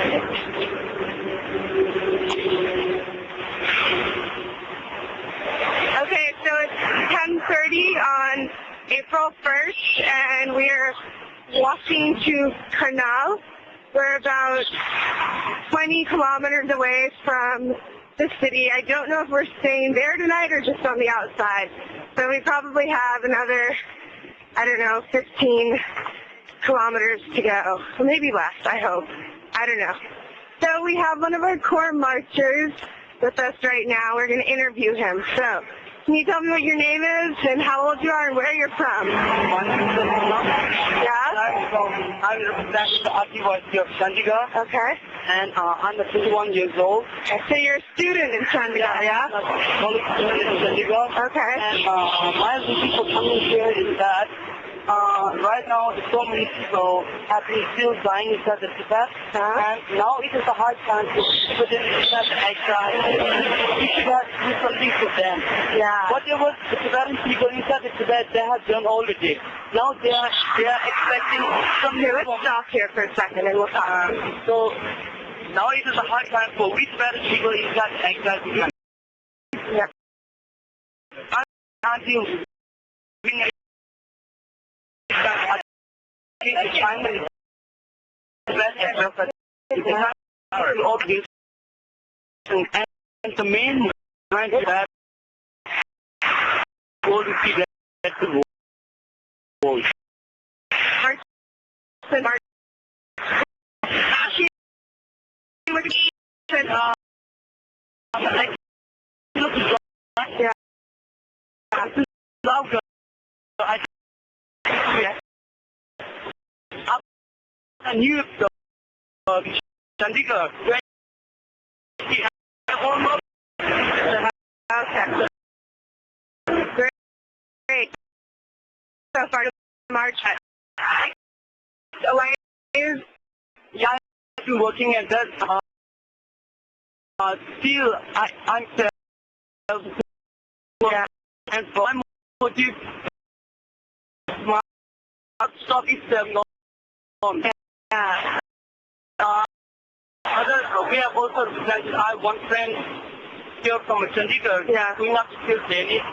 Okay, so it's 10:30 on April 1st, and we're walking to Karnal. We're about 20 kilometers away from the city. I don't know if we're staying there tonight or just on the outside. So we probably have another, 15 kilometers to go. Or maybe less, I hope. I don't know. So we have one of our core marchers with us right now. We're going to interview him. So can you tell me what your name is and how old you are and where you're from? My name is Abdullah. Yeah? I'm representing the Art University of Chandigarh. Okay. And I'm 21 years old. So you're a student in Chandigarh, yeah? I'm a student in Chandigarh. Okay. And my reason for coming here is that right now so many people have been still dying inside the Tibet. And now it is a hard time to put in Tibet exile. We should have to do something for them. Yeah. Whatever the Tibetan people inside the Tibet, they have done already. Now they are expecting something. Okay, let's stop here for a second and we'll talk. So now it is a hard time for we Tibetan people inside the exile to do. Yep. Until and the main point that all the people that the world. I knew the Chandigarh. Okay. Great. So far to March. So Yeah, I've been working at that. Still, I'm yeah. and for my motive, my stop is on. Yeah. We have also represented. I have one friend here from Chandigarh. Yeah. Going up to Delhi.